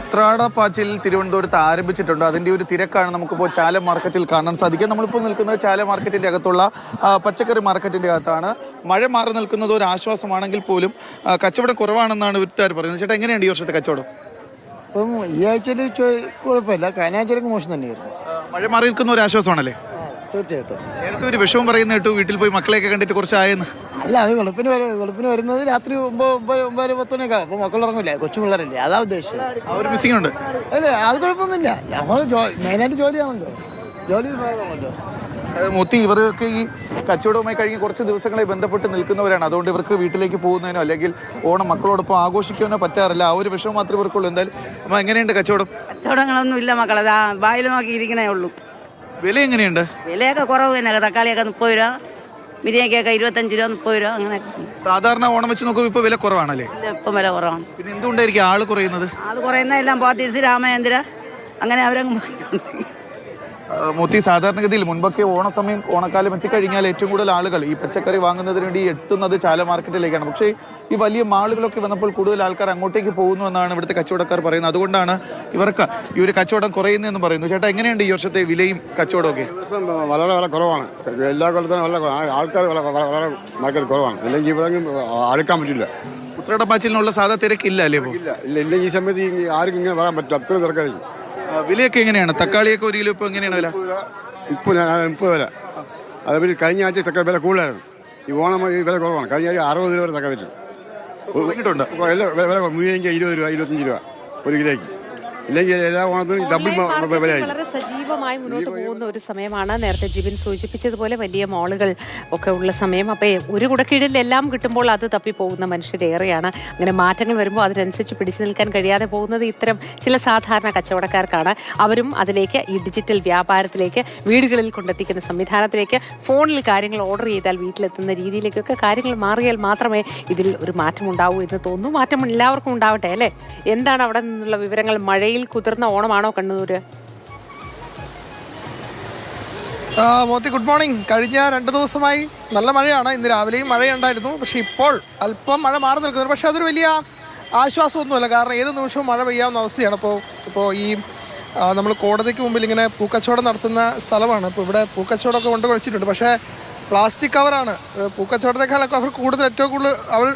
ഉത്രാടപ്പാച്ചിൽ തിരുവനന്തപുരത്ത് ആരംഭിച്ചിട്ടുണ്ട്. അതിൻ്റെ ഒരു തിരക്കാണ് നമുക്കിപ്പോൾ ചാല മാർക്കറ്റിൽ കാണാൻ സാധിക്കുക. നമ്മളിപ്പോൾ നിൽക്കുന്നത് ചാല മാർക്കറ്റിൻ്റെ അകത്തുള്ള പച്ചക്കറി മാർക്കറ്റിൻ്റെ അകത്താണ്. മഴ മാറി നിൽക്കുന്നത് ഒരു ആശ്വാസമാണെങ്കിൽ പോലും കച്ചവടം കുറവാണെന്നാണ് വിറ്റുകാർ പറയുന്നത്. ചേട്ടാ, എങ്ങനെയുണ്ട് ഈ വർഷത്തെ കച്ചവടം? ഇപ്പം ഈ ആഴ്ചയിൽ കുഴപ്പമില്ല, കഴിഞ്ഞാഴ്ചയിലൊക്കെ മോശം തന്നെയായിരുന്നു. മഴ മാറി നിൽക്കുന്ന ഒരു ആശ്വാസമാണല്ലേ? തീർച്ചയായിട്ടും. നേരത്തെ ഒരു വിഷമം പറയുന്ന കേട്ടു, വീട്ടിൽ പോയി മക്കളെയൊക്കെ കണ്ടിട്ട് കുറച്ചായെന്ന്. അല്ല, അത് വെളുപ്പിന് വരുന്നത് രാത്രി 9, 10 മണിയൊക്കെ. അപ്പോൾ മക്കൾ ഇറങ്ങില്ല, കൊച്ചു പിള്ളേരല്ലേ, അതാ ഉദ്ദേശിച്ചത്. ആ ഒരു മിസ്സിംഗ് ഉണ്ട്. അല്ലേ, അത് കുഴപ്പമൊന്നുമില്ല. നമ്മൾ മെയിനായിട്ട് ജോലിയാണല്ലോ, ജോലി ഭാഗമാണല്ലോ. മൊത്തി ഇവർക്ക് ഈ കച്ചവടവുമായി കഴിഞ്ഞ് കുറച്ച് ദിവസങ്ങളെ ബന്ധപ്പെട്ട് നിൽക്കുന്നവരാണ്. അതുകൊണ്ട് ഇവർക്ക് വീട്ടിലേക്ക് പോകുന്നതിനോ അല്ലെങ്കിൽ ഓണം മക്കളോടൊപ്പം ആഘോഷിക്കാനോ പറ്റാറില്ല. ആ ഒരു വിഷയം മാത്രമേ ഇവർക്കുള്ളൂ. എന്തായാലും അമ്മ, എങ്ങനെയുണ്ട് കച്ചവടം? കച്ചവടങ്ങളൊന്നും ഇല്ല മക്കളെ, വായിൽ നോക്കിയിരിക്കണേ ഉള്ളൂ. വില എങ്ങനെയുണ്ട്? വിലയൊക്കെ കുറവ് തന്നെ. തക്കാളിയൊക്കെ 30 രൂപ, ബിരിയാണിക്കൊക്കെ 25 രൂപ, 30 രൂപ, അങ്ങനെ. സാധാരണ ഓണം വെച്ച് നോക്കുമ്പോൾ ഇപ്പൊ വില കുറവാണല്ലേ? ഇപ്പം വില കുറവാണ്. പിന്നെ എന്തുകൊണ്ടായിരിക്കും ആള് കുറയുന്നത്? ആള് കുറയുന്ന എല്ലാം പോത്തീസ്, രാമചന്ദ്ര, അങ്ങനെ അവരങ്ങ് മോത്തി, സാധാരണഗതിയിൽ മുൻപൊക്കെ ഓണസമയം ഓണക്കാലം എത്തിക്കഴിഞ്ഞാൽ ഏറ്റവും കൂടുതൽ ആളുകൾ ഈ പച്ചക്കറി വാങ്ങുന്നതിന് വേണ്ടി എത്തുന്നത് ചാല മാർക്കറ്റിലേക്കാണ്. പക്ഷേ ഈ വലിയ മാളുകളൊക്കെ വന്നപ്പോൾ കൂടുതൽ ആൾക്കാർ അങ്ങോട്ടേക്ക് പോകുന്നു എന്നാണ് ഇവിടുത്തെ കച്ചവടക്കാർ പറയുന്നത്. അതുകൊണ്ടാണ് ഇവർക്ക് ഈ ഒരു കച്ചവടം കുറയുന്നതെന്ന് പറയുന്നു. ചേട്ടാ, എങ്ങനെയുണ്ട് ഈ വർഷത്തെ വിലയും കച്ചവടമൊക്കെ? വളരെ വില കുറവാണ്. എല്ലാ കൊല്ലത്തിനും വളരെ ആൾക്കാർ വളരെ മാർക്കറ്റ് കുറവാണ്. അല്ലെങ്കിൽ ഇവിടെ അടുക്കാൻ പറ്റില്ല. ഉത്രാടപ്പാച്ചിലിനുള്ള സാധാ തിരക്കില്ല അല്ലേ? ഇല്ല, ഇല്ലെങ്കിൽ ഈ സമയത്ത് ആർക്കും ഇങ്ങനെ വരാൻ പറ്റില്ല, അത്രയും തിരക്കായിരിക്കും. വിലയൊക്കെ എങ്ങനെയാണ്? തക്കാളിയൊക്കെ ഒരു കിലോ ഇപ്പൊ എങ്ങനെയാണ് വില? 30 വില. അതേപോലെ കഴിഞ്ഞ ആഴ്ച തക്കാളി വില കൂടുതലായിരുന്നു. ഈ ഓണം വില കുറവാണ്. കഴിഞ്ഞ ആഴ്ച 60 രൂപ വരെ തക്കാളി പറ്റും. വില മുഴുവൻ 20 രൂപ, 25 രൂപ ഒരു കിലോയ്ക്ക്. ഇല്ലെങ്കിൽ എല്ലാ ഓണത്തിനും ഡബിൾ വിലയായി. വളരെ സജീവമായി മുന്നോട്ട് പോകുന്ന ഒരു സമയമാണ്. നേരത്തെ ജിബിൻ സൂചിപ്പിച്ചതുപോലെ വലിയ മോളുകൾ ഒക്കെ ഉള്ള സമയം. അപ്പോൾ ഒരു കുടക്കീഴിൽ എല്ലാം കിട്ടുമ്പോൾ അത് തപ്പിപ്പോകുന്ന മനുഷ്യരേറെയാണ്. അങ്ങനെ മാറ്റങ്ങൾ വരുമ്പോൾ അതിനനുസരിച്ച് പിടിച്ചു നിൽക്കാൻ കഴിയാതെ പോകുന്നത് ഇത്തരം ചില സാധാരണ കച്ചവടക്കാർക്കാണ്. അവരും അതിലേക്ക് ഈ ഡിജിറ്റൽ വ്യാപാരത്തിലേക്ക്, വീടുകളിൽ കൊണ്ടെത്തിക്കുന്ന സംവിധാനത്തിലേക്ക്, ഫോണിൽ കാര്യങ്ങൾ ഓർഡർ ചെയ്താൽ വീട്ടിലെത്തുന്ന രീതിയിലേക്കൊക്കെ കാര്യങ്ങൾ മാറിയാൽ മാത്രമേ ഇതിൽ ഒരു മാറ്റം ഉണ്ടാവൂ എന്ന് തോന്നുന്നു. മാറ്റം എല്ലാവർക്കും ഉണ്ടാവട്ടെ, അല്ലേ? എന്താണ് അവിടെ നിന്നുള്ള വിവരങ്ങൾ? മഴയിൽ കുതിർന്ന ഓണമാണോ കണ്ണൂര്? Mothi, good morning. കഴിഞ്ഞ 2 ദിവസമായി നല്ല മഴയാണ്. ഇന്ന് രാവിലെയും മഴയുണ്ടായിരുന്നു. പക്ഷേ ഇപ്പോൾ അല്പം മഴ മാറി നിൽക്കുന്നു. പക്ഷേ അതൊരു വലിയ ആശ്വാസമൊന്നുമല്ല. കാരണം ഏത് നിമിഷവും മഴ പെയ്യാവുന്ന അവസ്ഥയാണ്. ഇപ്പോൾ ഈ നമ്മൾ കോടതിക്ക് മുമ്പിൽ ഇങ്ങനെ പൂക്കച്ചവടം നടത്തുന്ന സ്ഥലമാണ്. ഇപ്പോൾ ഇവിടെ പൂക്കച്ചവടമൊക്കെ കൊണ്ട് വെച്ചിട്ടുണ്ട്. പക്ഷേ പ്ലാസ്റ്റിക് കവറാണ് പൂക്കച്ചവടത്തെക്കാളൊക്കെ അവർ ഏറ്റവും കൂടുതൽ അവർ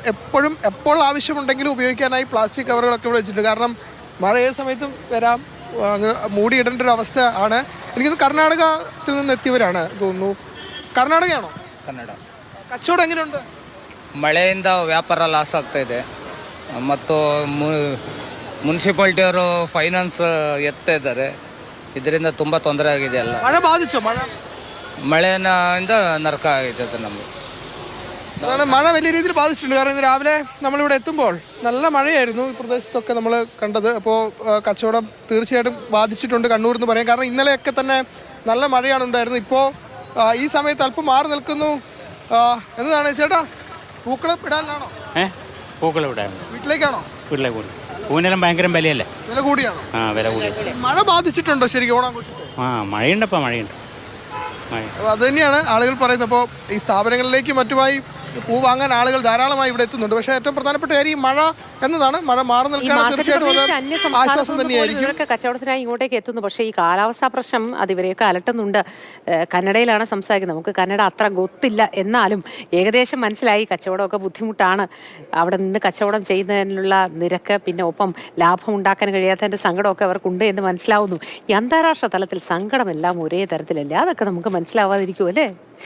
എപ്പോൾ ആവശ്യമുണ്ടെങ്കിലും ഉപയോഗിക്കാനായി പ്ലാസ്റ്റിക് കവറുകളൊക്കെ ഇവിടെ വെച്ചിട്ടുണ്ട്. കാരണം മഴ ഏത് സമയത്തും വരാം, അങ്ങ് മൂടിയിടേണ്ട ഒരു അവസ്ഥ ആണ്. എനിക്കൊന്ന് കർണാടകത്തിൽ നിന്ന് എത്തിയവരാണ് തോന്നുന്നു. കർണാടകയാണോ? ಕನ್ನಡ. ಕಚ್ಚೋಡ ಎങ്ങനെയുണ്ട്? ಮಳೆಯಿಂದ ವ್ಯಾಪಾರ ಲಾಸ್ ಆಗ್ತಾ ಇದೆ ಮತ್ತು ಮುನ್ಸಿಪಾಲ್ಟಿಯವರು ಫೈನಾನ್ಸ್ ಎತ್ತಾ ಇದ್ದಾರೆ. ಇದರಿಂದ ತುಂಬ ತೊಂದರೆ ಆಗಿದೆ. ಎಲ್ಲ മഴ ബാധിച്ചോ? ಮಳೆಯಿಂದ ನರಕ ಆಗಿದೆ ನಮಗೆ. അതാണ്, മഴ വലിയ രീതിയിൽ ബാധിച്ചിട്ടുണ്ട്. കാരണം ഇന്ന് രാവിലെ നമ്മളിവിടെ എത്തുമ്പോൾ നല്ല മഴയായിരുന്നു ഈ പ്രദേശത്തൊക്കെ നമ്മൾ കണ്ടത്. അപ്പോൾ കച്ചവടം തീർച്ചയായിട്ടും ബാധിച്ചിട്ടുണ്ട് കണ്ണൂർ എന്ന് പറയാം. കാരണം ഇന്നലെയൊക്കെ തന്നെ നല്ല മഴയാണ് ഉണ്ടായിരുന്നത്. ഇപ്പോൾ ഈ സമയത്ത് അല്പം മാറി നിൽക്കുന്നു എന്നതാണ്. ചേട്ടാ, പൂക്കളം ഇടാനാണോ? പൂക്കളം ഇടാൻ വീട്ടിലേക്കാണോ? വീട്ടിലേക്ക് കൂടി പൂവിനെല്ലാം ഭയങ്കര വിലയല്ലേ? വില കൂടിയാണോ? വില കൂടി. മഴ ബാധിച്ചിട്ടുണ്ടോ ശരിക്കും ഓണാഘോഷത്തെ? മഴയുണ്ടപ്പോൾ മഴയുണ്ട്. അപ്പോൾ അത് തന്നെയാണ് ആളുകൾ പറയുന്നത്. അപ്പോൾ ഈ സ്ഥാപനങ്ങളിലേക്ക് മറ്റുമായി പൂ വാങ്ങാൻ ആളുകൾ ധാരാളമായി ഇവിടെ എത്തുന്നുണ്ട്. പക്ഷേ ഏറ്റവും പ്രധാനപ്പെട്ട കാര്യം ഈ മഴ എന്നതാണ്. മഴ മാറി നിൽക്കാൻ തീർച്ചയായിട്ടും ആശ്വാസം തന്നെയായിരിക്കും. കച്ചവടത്തിനായി ഇങ്ങോട്ടേക്ക് എത്തുന്നു. പക്ഷേ ഈ കാലാവസ്ഥാ പ്രശ്നം അത് ഇവരെയൊക്കെ അലട്ടുന്നുണ്ട്. കന്നഡയിലാണ് സംസാരിക്കുന്നത്. നമുക്ക് കന്നഡ അത്ര ഗൊത്തില്ല. എന്നാലും ഏകദേശം മനസ്സിലായി കച്ചവടമൊക്കെ ബുദ്ധിമുട്ടാണ്. അവിടെ നിന്ന് കച്ചവടം ചെയ്യുന്നതിനുള്ള നിരക്ക്, പിന്നെ ഒപ്പം ലാഭം ഉണ്ടാക്കാൻ കഴിയാത്തതിൻ്റെ സങ്കടമൊക്കെ അവർക്കുണ്ട് എന്ന് മനസ്സിലാവുന്നു. ഈ അന്താരാഷ്ട്ര തലത്തിൽ സങ്കടമെല്ലാം ഒരേ തരത്തിലല്ലേ? അതൊക്കെ നമുക്ക് മനസ്സിലാവാതിരിക്കും, അല്ലേ?